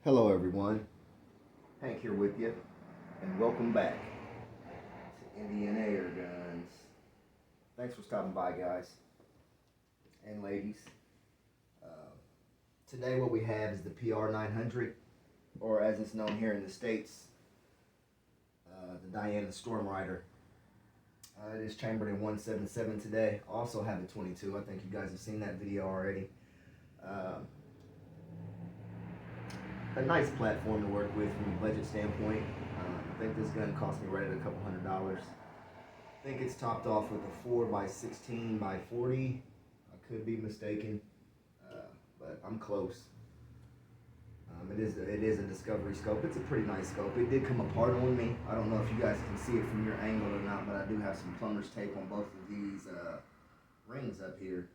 Hello everyone, Hank here with you, and welcome back to Indiana Airguns. Thanks for stopping by, guys and ladies. Uh, Today what we have is the PR 900, or as it's known here in the States, the Indiana stormrider. It is chambered in 177 today. I also have a 22. I think you guys have seen that video already. Uh, a nice platform to work with from a budget standpoint. I think this gun cost me right at a couple $100. I think it's topped off with a 4x16x40. I could be mistaken, but I'm close. It is a Discovery scope. It's a pretty nice scope. It did come apart on me. I don't know if you guys can see it from your angle or not, but I do have some plumber's tape on both of these rings up here.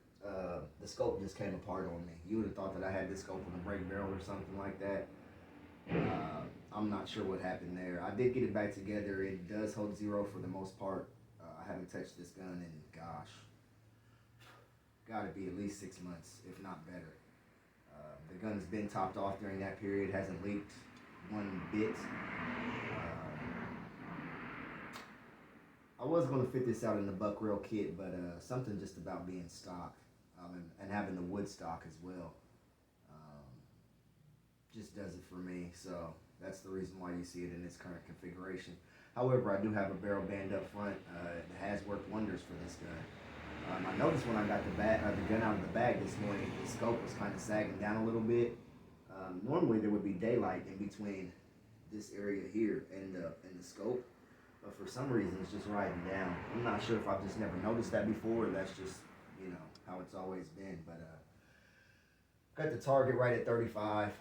The scope just came apart on me. You would have thought that I had this scope on a brake barrel or something like that. I'm not sure what happened there. I did get it back together. It does hold zero for the most part. I haven't touched this gun in, gosh, gotta be at least 6 months, if not better. The gun has been topped off during that period, hasn't leaked one bit. I was going to fit this out in the buck rail kit, but something just about being stock and having the wood stock as well just does it for me. So that's the reason why you see it in its current configuration. However, I do have a barrel band up front. It has worked wonders for this gun. I noticed when I got the gun out of the bag this morning, the scope was kind of sagging down a little bit. Normally there would be daylight in between this area here and the scope, but for some reason it's just riding down. I'm not sure if I've just never noticed that before, or that's just, how it's always been. But got the target right at 35.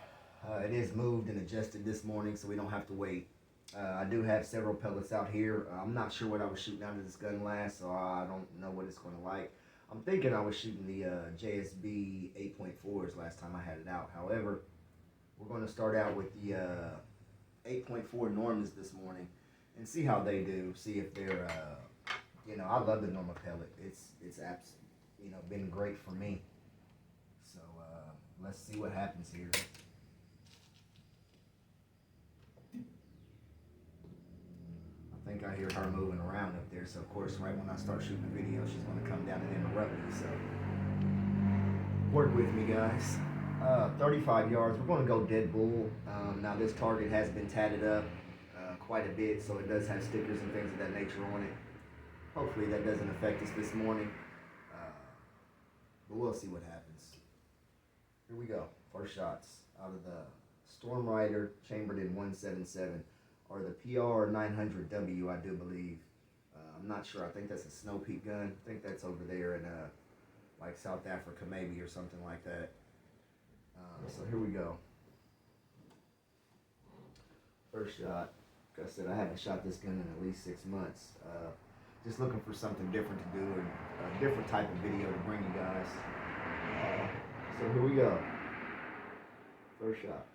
It is moved and adjusted this morning, so we don't have to wait. I do have several pellets out here. I'm not sure what I was shooting out of this gun last, so I don't know what it's going to like. I'm thinking I was shooting the JSB 8.4s last time I had it out. However, we're going to start out with the 8.4 Normas this morning and see how they do. See if they're, I love the Norma pellet. It's been great for me. So let's see what happens here. I think I hear her moving around up there, so of course right when I start shooting the video she's going to come down and interrupt me, so work with me, guys. 35 yards, we're going to go dead bull. Now this target has been tatted up quite a bit, so it does have stickers and things of that nature on it. Hopefully that doesn't affect us this morning, but we'll see what happens. Here we go, first shots out of the stormrider chambered in 177. Or the PR 900W, I do believe. I'm not sure. I think that's a Snow Peak gun. I think that's over there in like South Africa maybe, or something like that. So here we go. First shot. Like I said, I haven't shot this gun in at least 6 months. Just looking for something different to do, or a different type of video to bring you guys. So here we go. First shot.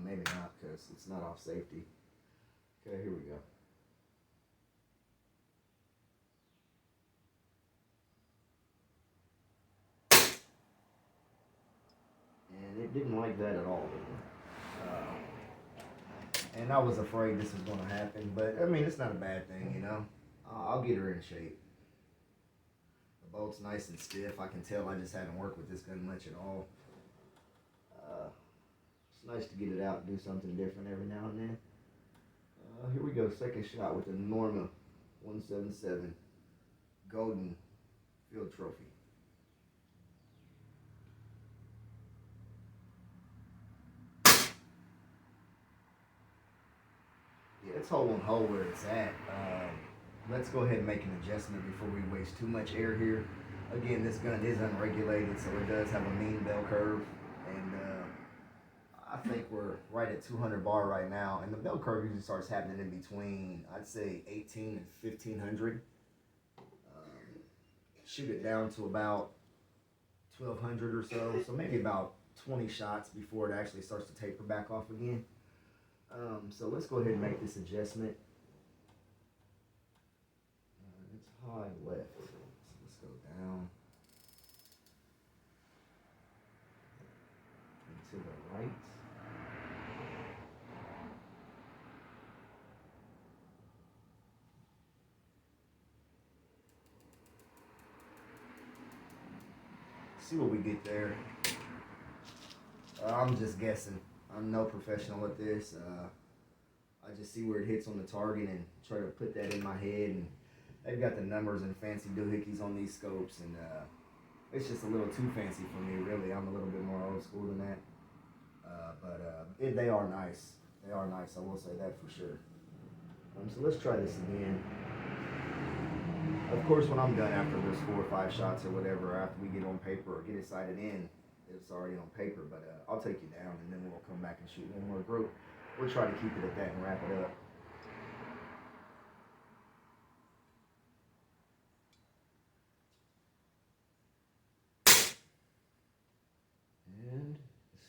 Maybe not, because it's not off safety. Okay, here we go. And it didn't like that at all. And I was afraid this was going to happen, but I mean, it's not a bad thing, I'll get her in shape. The bolt's nice and stiff. I can tell I just haven't worked with this gun much at all. It's nice to get it out and do something different every now and then. Here we go, second shot with the Norma 177 Golden Field Trophy. Yeah, it's hole and hole where it's at. Let's go ahead and make an adjustment before we waste too much air here. Again, this gun is unregulated, so it does have a mean bell curve, and I think we're right at 200 bar right now, and the bell curve usually starts happening in between, I'd say 18 and 1500. Shoot it down to about 1200 or so maybe about 20 shots before it actually starts to taper back off again. So let's go ahead and make this adjustment. It's high left, so let's go down. to the right. See what we get there. I'm just guessing. I'm no professional at this. I just see where it hits on the target and try to put that in my head. And they've got the numbers and fancy doohickeys on these scopes, and it's just a little too fancy for me, really. I'm a little bit more old school than that. They are nice. They are nice. I will say that for sure. So let's try this again. Of course, when I'm done after there's 4 or 5 shots or whatever, after we get on paper or get it sighted in, it's already on paper. But I'll take you down, and then we'll come back and shoot one more group. We'll try to keep it at that and wrap it up. And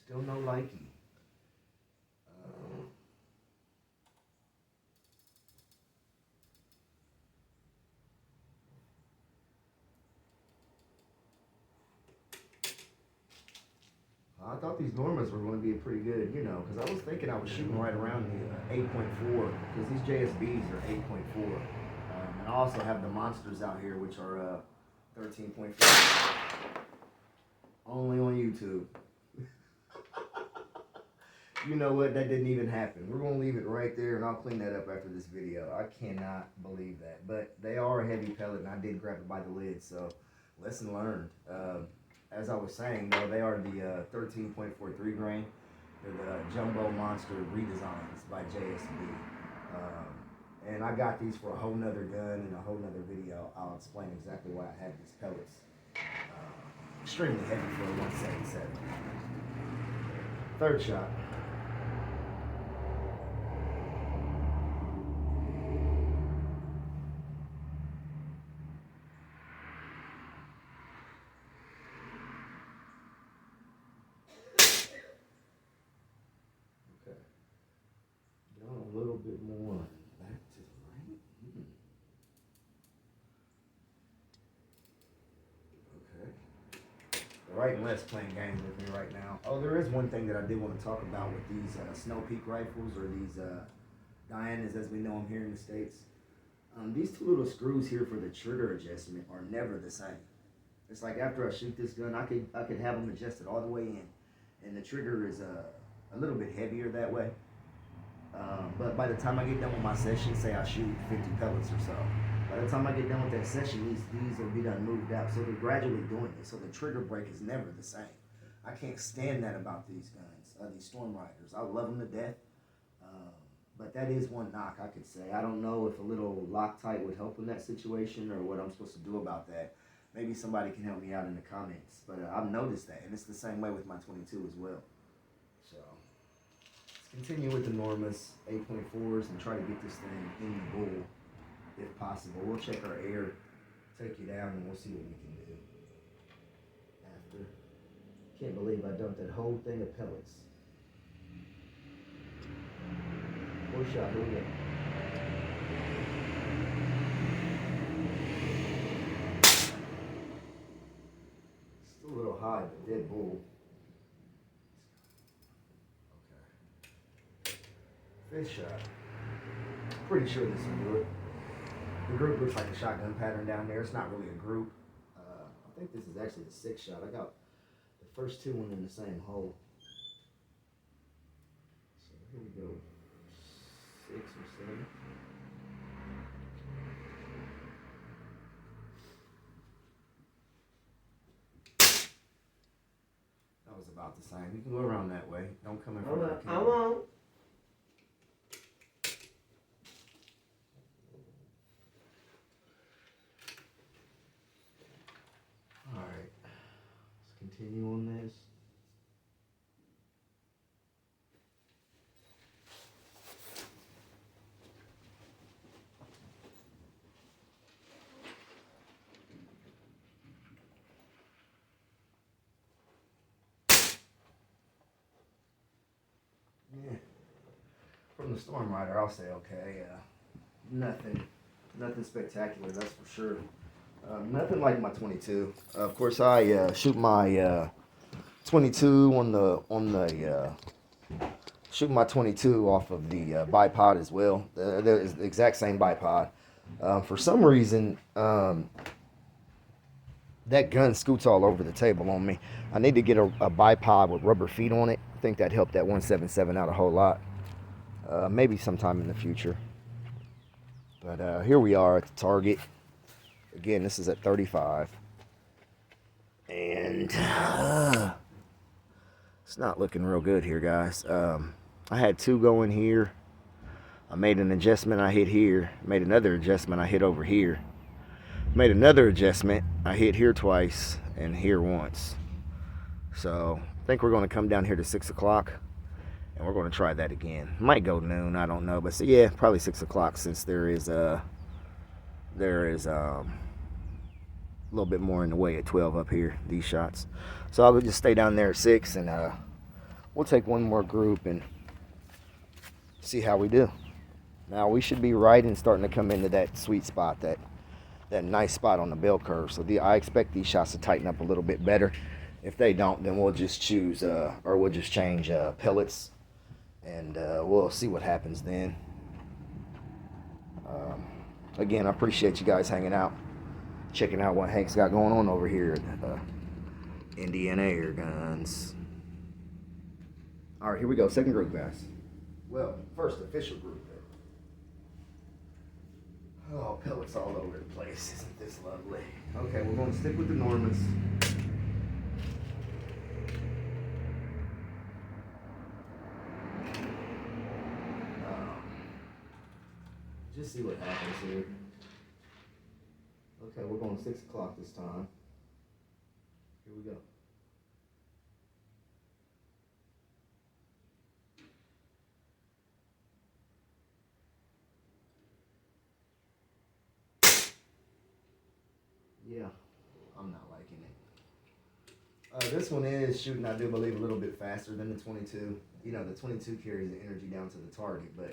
still no likey. I thought these Normas were going to be pretty good, you know, because I was thinking I was shooting right around the 8.4, because these JSBs are 8.4. And I also have the monsters out here, which are 13.4. Only on YouTube. You know what? That didn't even happen. We're going to leave it right there, and I'll clean that up after this video. I cannot believe that. But they are a heavy pellet, and I did grab it by the lid, so lesson learned. As I was saying, though, they are the 13.43 grain. They're the Jumbo Monster redesigns by JSB. And I got these for a whole nother gun and a whole nother video. I'll explain exactly why I have these pellets. Extremely heavy for a 177. Third shot. A little bit more back to the right. Okay. The right and left's playing games with me right now. Oh, there is one thing that I did want to talk about with these Snow Peak rifles, or these Dianas as we know them here in the States. These 2 little screws here for the trigger adjustment are never the same. It's like after I shoot this gun, I could have them adjusted all the way in, and the trigger is a little bit heavier that way. But by the time I get done with my session, say I shoot 50 pellets or so, by the time I get done with that session, these will be done moved out. So they're gradually doing it. So the trigger break is never the same. I can't stand that about these guns, these stormriders. I love them to death. But that is one knock, I could say. I don't know if a little Loctite would help in that situation or what I'm supposed to do about that. Maybe somebody can help me out in the comments. But I've noticed that, and it's the same way with my 22 as well. So continue with the Normas 8.4s and try to get this thing in the bull if possible. We'll check our air, take you down, and we'll see what we can do after. Can't believe I dumped that whole thing of pellets. 4 shot, here we go. Still a little high, but dead bull. 5th shot. Pretty sure this will do it. The group looks like a shotgun pattern down there. It's not really a group. I think this is actually the 6th shot. I got the first 2 in the same hole. So here we go. 6 or 7. That was about the same. You can go around that way. Don't come in front of the camera. I won't. Continue on this. Yeah. From the stormrider, I'll say okay. Nothing spectacular, that's for sure. Nothing like my 22. Of course, I shoot my 22 on the shooting my 22 off of the bipod as well. The exact same bipod. For some reason, that gun scoots all over the table on me. I need to get a bipod with rubber feet on it. I think that helped that 177 out a whole lot. Maybe sometime in the future. But here we are at the target. Again, this is at 35. And it's not looking real good here, guys. I had 2 going here. I made an adjustment, I hit here. Made another adjustment, I hit over here. Made another adjustment, I hit here twice and here once. So I think we're going to come down here to 6 o'clock and we're going to try that again. Might go noon, I don't know, but so yeah, probably 6 o'clock since there is a little bit more in the way at 12 up here, these shots. So I'll just stay down there at 6 and we'll take one more group and see how we do. Now we should be right and starting to come into that sweet spot, that nice spot on the bell curve. So I expect these shots to tighten up a little bit better. If they don't, then we'll just choose, or we'll just change pellets, and we'll see what happens then. Again, I appreciate you guys hanging out, checking out what Hank's got going on over here at Indiana Airguns. All right, here we go. Second group, guys. Well, first official group. Oh, pellets all over the place. Isn't this lovely? Okay, we're going to stick with the Normans. Just see what happens here. Okay, we're going 6 o'clock this time. Here we go. Yeah, I'm not liking it. This one is shooting, I do believe, a little bit faster than the 22. You know, the 22 carries the energy down to the target, but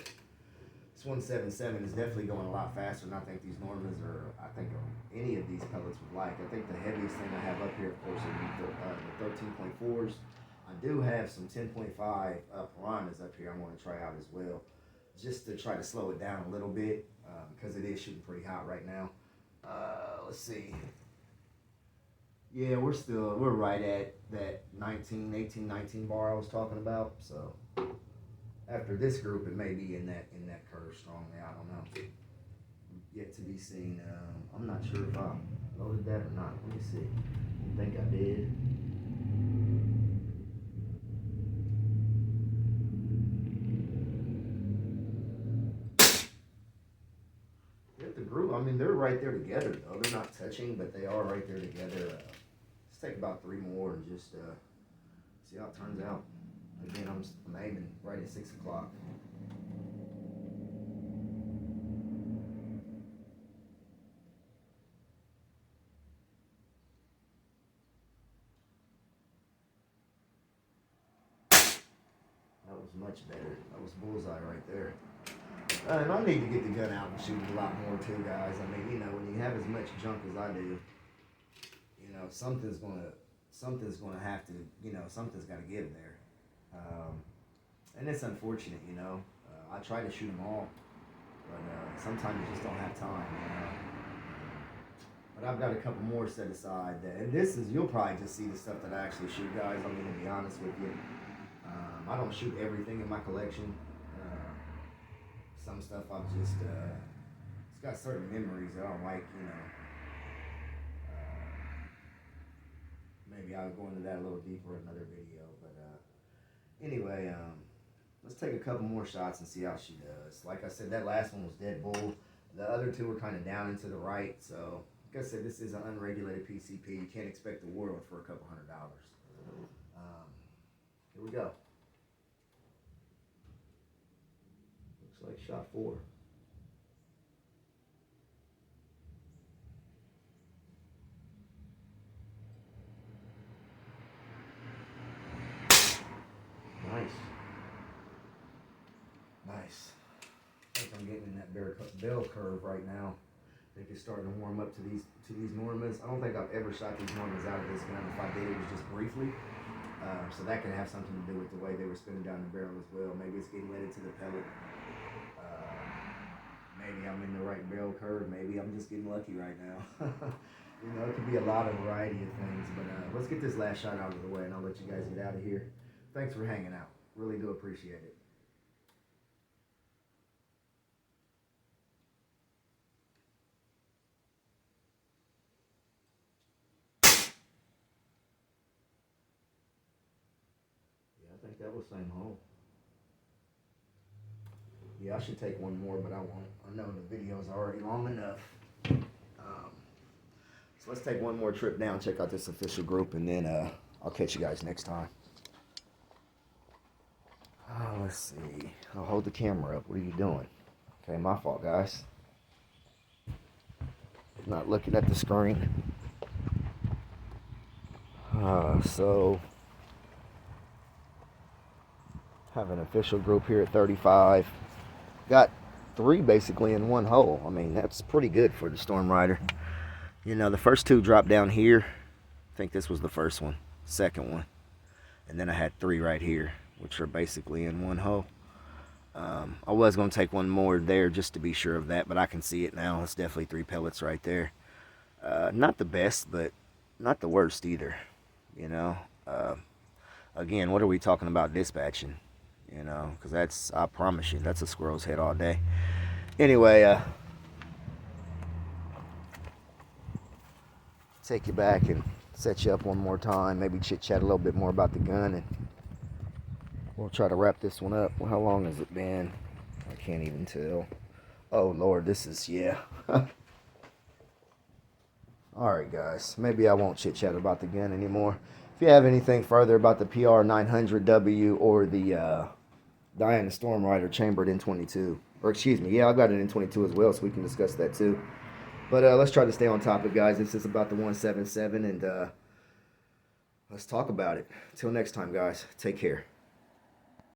this 177 is definitely going a lot faster than I think these Normans or I think any of these pellets would like. I think the heaviest thing I have up here, of course, are the 13.4s. I do have some 10.5 piranhas up here I'm going to try out as well, just to try to slow it down a little bit because it is shooting pretty hot right now. Let's see. Yeah, we're right at that 18, 19 bar I was talking about. So after this group, it may be in that curve strongly. I don't know. Yet to be seen. I'm not sure if I loaded that or not. Let me see. I think I did. The group, I mean, they're right there together, though. They're not touching, but they are right there together. Let's take about 3 more and just see how it turns out. Again, I'm aiming right at 6 o'clock. That was much better. That was bullseye right there. And I need to get the gun out and shoot a lot more too, guys. I mean, you know, when you have as much junk as I do, you know, something's gonna have to, you know, something's got to give there. And it's unfortunate, you know. I try to shoot them all, but sometimes you just don't have time, you know. But I've got a couple more set aside. And this is, you'll probably just see the stuff that I actually shoot, guys. I'm going to be honest with you. I don't shoot everything in my collection. Some stuff I've just, it's got certain memories that I don't like, you know. Maybe I'll go into that a little deeper in another video. But anyway, let's take a couple more shots and see how she does. Like I said, that last one was dead bull. The other two were kind of down and to the right. So, like I said, this is an unregulated PCP. You can't expect the world for a couple $100. Here we go. Looks like shot 4. Nice. Nice. I think I'm getting in that bell curve right now. I think it's starting to warm up to these Normans. I don't think I've ever shot these Normans out of this gun. If I did, it was just briefly. So that can have something to do with the way they were spinning down the barrel as well. Maybe it's getting let into the pellet. Maybe I'm in the right barrel curve. Maybe I'm just getting lucky right now. You know, it could be a lot of variety of things. But let's get this last shot out of the way, and I'll let you guys get out of here. Thanks for hanging out. Really do appreciate it. Yeah, I think that was same hole. Yeah, I should take one more, but I won't. I know the video's already long enough. So let's take one more trip down, check out this official group, and then I'll catch you guys next time. Let's see. I'll hold the camera up. What are you doing? Okay, my fault, guys. Not looking at the screen. So have an official group here at 35. Got 3 basically in one hole. I mean, that's pretty good for the stormrider. You know, the first 2 dropped down here. I think this was the first one, second one. And then I had 3 right here, which are basically in one hole. I was going to take one more there just to be sure of that, but I can see it now. It's definitely 3 pellets right there. Not the best, but not the worst either. You know, again, what are we talking about dispatching? You know, because that's, I promise you, that's a squirrel's head all day. Anyway, take you back and set you up one more time. Maybe chit chat a little bit more about the gun, and we'll try to wrap this one up. Well, how long has it been? I can't even tell. Oh Lord, this is, yeah. Alright guys, maybe I won't chit chat about the gun anymore. If you have anything further about the PR 900W or the Indiana Stormrider chambered in 22, or excuse me, yeah, I got it in 22 as well, so we can discuss that too. But let's try to stay on topic, guys. This is about the 177, and let's talk about it. Till next time, guys. Take care.